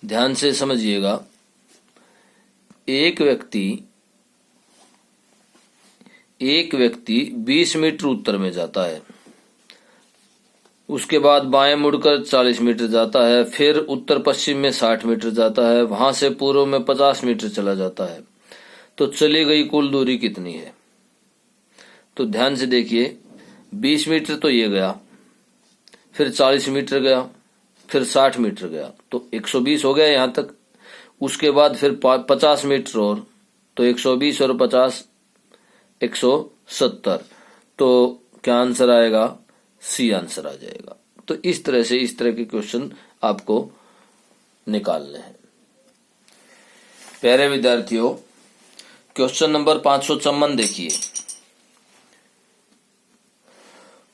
ध्यान से समझिएगा। एक व्यक्ति 20 मीटर उत्तर में जाता है, उसके बाद बाएं मुड़कर 40 मीटर जाता है, फिर उत्तर पश्चिम में 60 मीटर जाता है, वहां से पूर्व में 50 मीटर चला जाता है। तो चली गई कुल दूरी कितनी है? तो ध्यान से देखिए, 20 मीटर तो ये गया, फिर 40 मीटर गया, फिर 60 मीटर गया, तो 120 हो गया यहां तक। उसके बाद फिर 50 मीटर और, तो 120 और 50 170। तो क्या आंसर आएगा? सी आंसर आ जाएगा। तो इस तरह के क्वेश्चन आपको निकालने हैं। प्यारे विद्यार्थियों, क्वेश्चन नंबर 554 देखिए,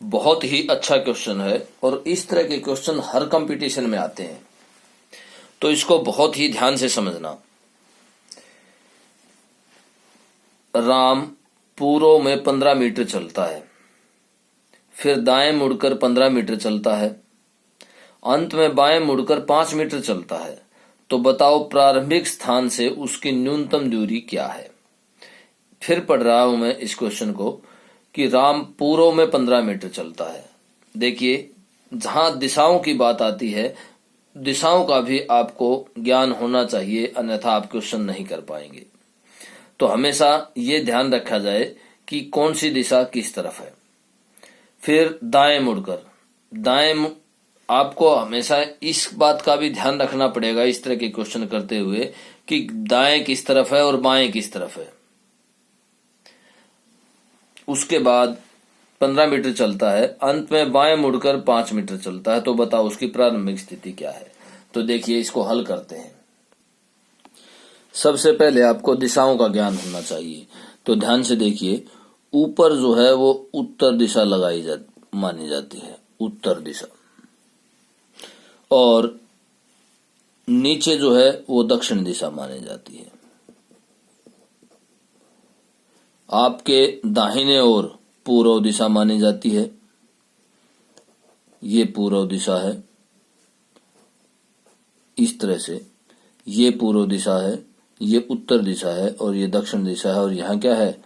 बहुत ही अच्छा क्वेश्चन है और इस तरह के क्वेश्चन हर कंपटीशन में आते हैं, तो इसको बहुत ही ध्यान से समझना। राम पूर्व में 15 मीटर चलता है, फिर दाएं मुड़कर 15 मीटर चलता है, अंत में बाएं मुड़कर 5 मीटर चलता है। तो बताओ प्रारंभिक स्थान से उसकी न्यूनतम दूरी क्या है? फिर पढ़ रहा हूं मैं इस क्वेश्चन को कि राम पूर्व में 15 मीटर चलता है। देखिए, जहां दिशाओं की बात आती है, दिशाओं का भी आपको ज्ञान होना चाहिए, अन्यथा आप क्वेश्चन नहीं कर पाएंगे। तो हमेशा ये ध्यान रखा जाए कि कौन सी दिशा किस तरफ है। फिर दाएं मुड़कर, आपको हमेशा इस बात का भी ध्यान रखना पड़ेगा इस तरह के क्वेश्चन करते हुए कि दाएं किस तरफ है और बाएं किस तरफ है। उसके बाद 15 मीटर चलता है, अंत में बाएं मुड़कर 5 मीटर चलता है। तो बताओ उसकी प्रारंभिक स्थिति क्या है? तो देखिए, इसको हल करते हैं। सबसे पहले आपको दिशाओं का ज्ञान होना चाहिए। तो ध्यान से देखिए, ऊपर जो है वो उत्तर दिशा मानी जाती है, उत्तर दिशा, और नीचे जो है वो दक्षिण दिशा मानी जाती है। आपके दाहिने ओर पूर्व दिशा मानी जाती है, ये पूर्व दिशा है, इस तरह से ये पूर्व दिशा है, ये उत्तर दिशा है और ये दक्षिण दिशा है। और यहाँ क्या है?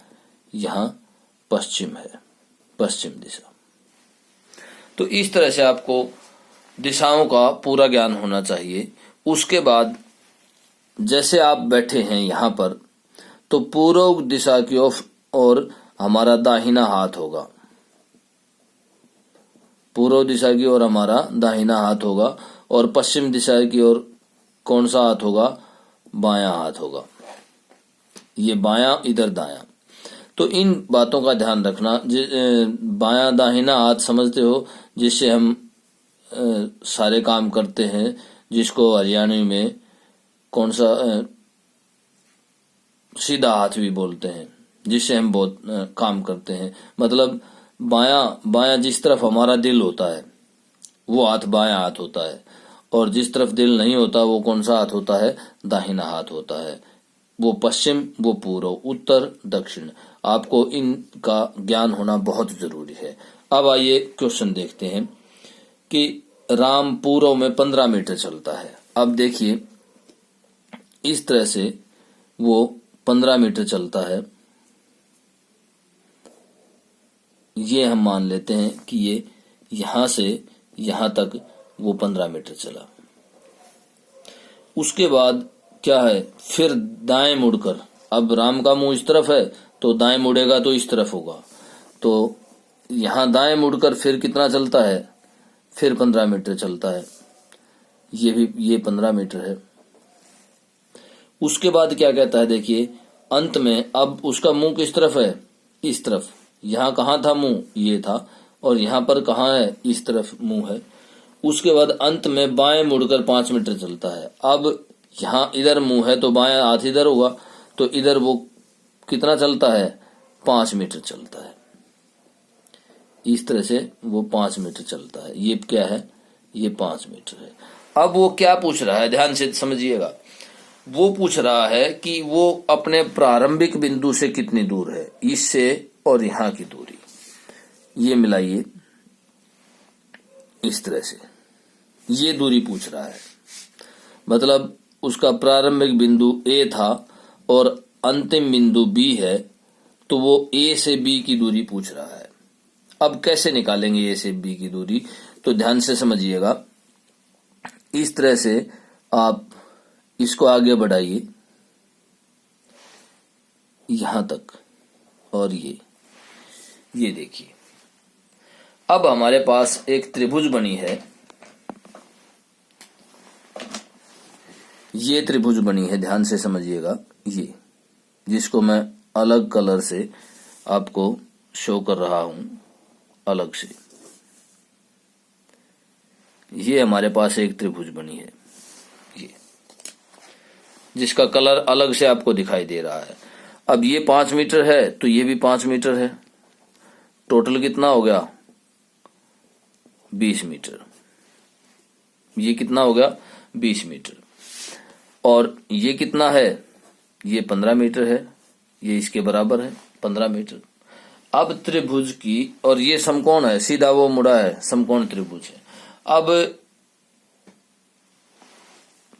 यहाँ पश्चिम है, पश्चिम दिशा। तो इस तरह से आपको दिशाओं का पूरा ज्ञान होना चाहिए। उसके बाद जैसे आप बैठे हैं यहाँ पर, तो पूर्व दिशा की ओर हमारा दाहिना हाथ होगा, पूर्व दिशा की ओर हमारा दाहिना हाथ होगा, और पश्चिम दिशा की ओर कौन सा हाथ होगा? बायां हाथ होगा। ये बायां, इधर दायां। तो इन बातों का ध्यान रखना। बायां दाहिना हाथ समझते हो, जिससे हम सारे काम करते हैं, जिसको हरियाणवी में कौन सा सीधा हाथ भी बोलते हैं, जिससे हम बहुत काम करते हैं। मतलब बायां जिस तरफ हमारा दिल होता है वो हाथ बायां हाथ होता है, और जिस तरफ दिल नहीं होता वो कौन सा हाथ होता है? दाहिना हाथ होता है। वो पश्चिम, वो पूर्व, उत्तर, दक्षिण। आपको इनका ज्ञान होना बहुत जरूरी है। अब आइए क्वेश्चन देखते हैं कि राम पूर्व में 15 मीटर चलता है। अब देखिए, इस तरह से वो 15 मीटर चलता है। ये हम मान लेते हैं कि ये यहां से यहां तक वो 15 मीटर चला। उसके बाद क्या है? फिर दाएं मुड़कर, अब राम का मुंह इस तरफ है तो दाएं मुड़ेगा तो इस तरफ होगा। तो यहां दाएं मुड़कर फिर कितना चलता है? फिर 15 मीटर चलता है। ये 15 मीटर है। उसके बाद क्या कहता है? देखिए, अंत में अब उसका मुंह किस तरफ है? इस तरफ। यहाँ कहाँ था मुंह? ये था। और यहाँ पर कहाँ है? इस तरफ मुंह है। उसके बाद अंत में बाएं मुड़कर 5 मीटर चलता है। अब यहाँ इधर मुंह है तो बाएं हाथ इधर होगा, तो इधर वो कितना चलता है? 5 मीटर चलता है। इस तरह से वो 5 मीटर चलता है। ये क्या है? ये 5 मीटर है। अब वो क्या पूछ रहा है? ध्यान से समझिएगा। वो पूछ रहा है कि वो अपने प्रारंभिक बिंदु से कितनी दूर है, इससे और यहाँ की दूरी। ये मिलाइए इस तरह से, ये दूरी पूछ रहा है। मतलब उसका प्रारंभिक बिंदु A था और अंतिम बिंदु B है, तो वो A से B की दूरी पूछ रहा है। अब कैसे निकालेंगे A से B की दूरी, तो ध्यान से समझिएगा। इस तरह से आप इसको आगे बढ़ाइए यहां तक, और ये देखिए, अब हमारे पास एक त्रिभुज बनी है। ये त्रिभुज बनी है, ध्यान से समझिएगा, ये जिसको मैं अलग कलर से आपको शो कर रहा हूं अलग से। ये हमारे पास एक त्रिभुज बनी है, ये जिसका कलर अलग से आपको दिखाई दे रहा है। अब ये 5 मीटर है तो ये भी 5 मीटर है, टोटल कितना हो गया 20 मीटर। ये कितना हो गया 20 मीटर। और ये कितना है, ये 15 मीटर है, ये इसके बराबर है 15 मीटर। अब त्रिभुज की, और ये समकोण है, सीधा वो मुड़ा है, समकोण त्रिभुज है। अब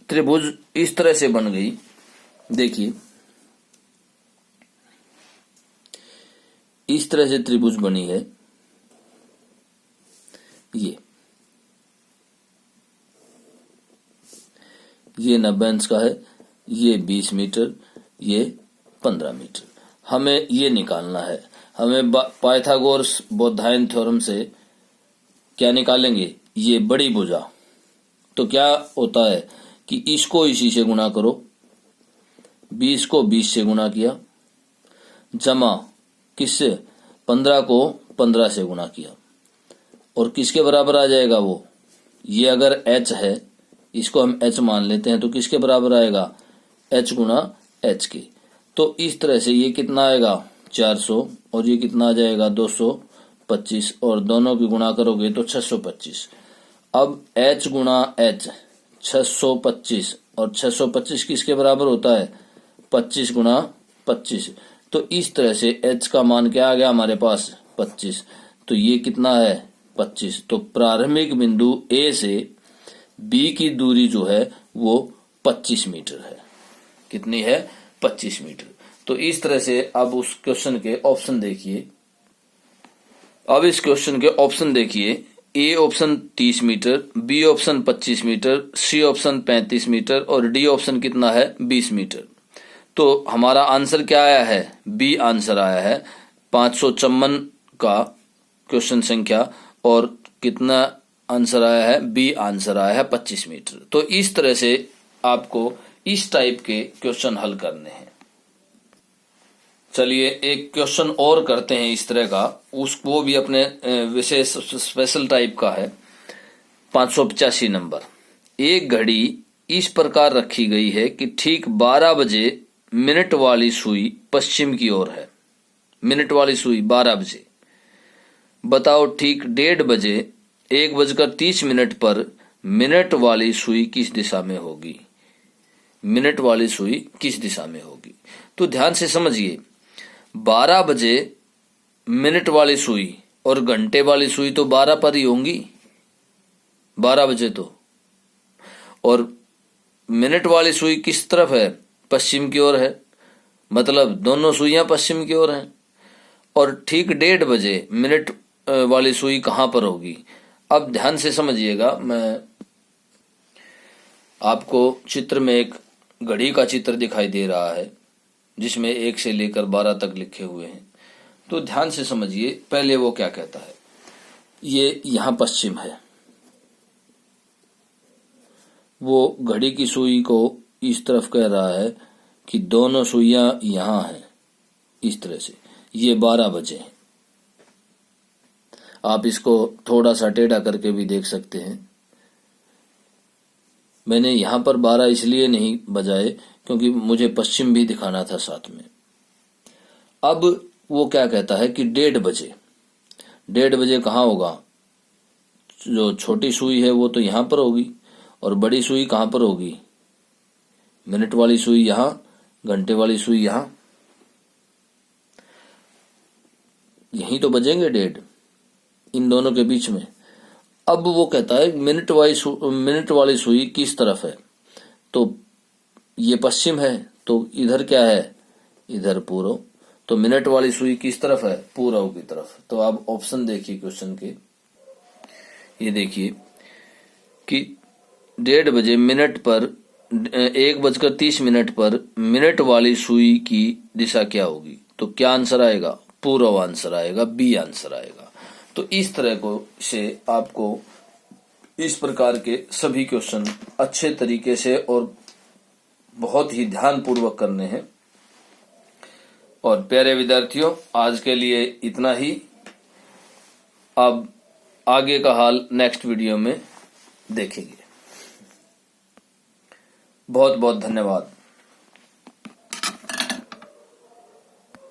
त्रिभुज इस तरह से बन गई, देखिए इस तरह से त्रिभुज बनी है। ये 90 अंश का है, ये 20 मीटर, ये 15 मीटर। हमें ये निकालना है। हमें पाइथागोरस बोधायन थ्योरम से क्या निकालेंगे, ये बड़ी भुजा। तो क्या होता है कि इसको इसी से गुणा करो, 20 को 20 से गुणा किया, जमा किससे, 15 को 15 से गुणा किया, और किसके बराबर आ जाएगा वो, ये अगर h है, इसको हम h मान लेते हैं, तो किसके बराबर आएगा, h गुणा h के। तो इस तरह से ये कितना आएगा 400, और ये कितना आ जाएगा 225, और दोनों की गुणा करोगे तो 625। अब h गुणा h 625, और 625 किसके बराबर होता है 25 गुणा 25। तो इस तरह से h का मान क्या आ गया हमारे पास 25। तो ये कितना है 25। तो प्रारंभिक बिंदु A से B की दूरी जो है वो 25 मीटर है। कितनी है 25 मीटर। तो इस तरह से अब उस क्वेश्चन के ऑप्शन देखिए। अब इस क्वेश्चन के ऑप्शन देखिए, A option 30 metre, B option 25 metre, C option 35 metre, और डी ऑप्शन कितना है 20 मीटर। तो हमारा आंसर क्या आया है, बी आंसर आया है 554 का क्वेश्चन संख्या, और कितना आंसर आया है, बी आंसर आया है 25 मीटर। तो इस तरह से आपको इस टाइप के क्वेश्चन हल करने हैं। चलिए एक क्वेश्चन और करते हैं इस तरह का, उसको भी अपने विशेष स्पेशल टाइप का है। 585 नंबर। एक घड़ी इस प्रकार रखी गई है कि ठीक 12 बजे मिनट वाली सुई पश्चिम की ओर है। मिनट वाली सुई 12 बजे। बताओ ठीक 1:30 बजे 1:30 पर मिनट वाली सुई किस दिशा में होगी। मिनट वाली सुई किस दिशा में होगी। तो ध्यान से समझिए, 12 बजे मिनट वाली सुई और घंटे वाली सुई तो 12 पर ही होंगी, 12 बजे तो, और मिनट वाली सुई किस तरफ है, पश्चिम की ओर है, मतलब दोनों सुइयां पश्चिम की ओर हैं। और ठीक 1:30 बजे मिनट वाली सुई कहां पर होगी। अब ध्यान से समझिएगा, मैं आपको चित्र में एक घड़ी का चित्र दिखाई दे रहा है जिसमें 1 से लेकर 12 तक लिखे हुए हैं। तो ध्यान से समझिए, पहले वो क्या कहता है, ये यहां पश्चिम है, वो घड़ी की सुई को इस तरफ कह रहा है कि दोनों सुइयां यहां हैं, इस तरह से। ये 12 बजे हैं। आप इसको थोड़ा सा टेढ़ा करके भी देख सकते हैं। मैंने यहां पर 12 इसलिए नहीं बजाए क्योंकि मुझे पश्चिम भी दिखाना था साथ में। अब वो क्या कहता है कि 1:30 बजे, 1:30 बजे कहाँ होगा, जो छोटी सुई है वो तो यहां पर होगी, और बड़ी सुई कहां पर होगी, मिनट वाली सुई यहां, घंटे वाली सुई यहां, यहीं तो बजेंगे 1:30, इन दोनों के बीच में। अब वो कहता है मिनट वाली सुई किस तरफ है। तो ये पश्चिम है, तो इधर क्या है, इधर पूर्व। तो मिनट वाली सुई किस तरफ है, पूर्व की तरफ। तो आप ऑप्शन देखिए क्वेश्चन के, ये देखिए कि 1:30 बजे मिनट पर 1:30 पर मिनट वाली सुई की दिशा क्या होगी। तो क्या आंसर आएगा, पूर्व आंसर आएगा, बी आंसर आएगा। तो इस तरह को से आपको इस प्रकार के सभी क्वेश्चन अच्छे तरीके से और बहुत ही ध्यान पूर्वक करने हैं। और प्यारे विद्यार्थियों, आज के लिए इतना ही। अब आगे का हाल नेक्स्ट वीडियो में देखेंगे। बहुत बहुत धन्यवाद।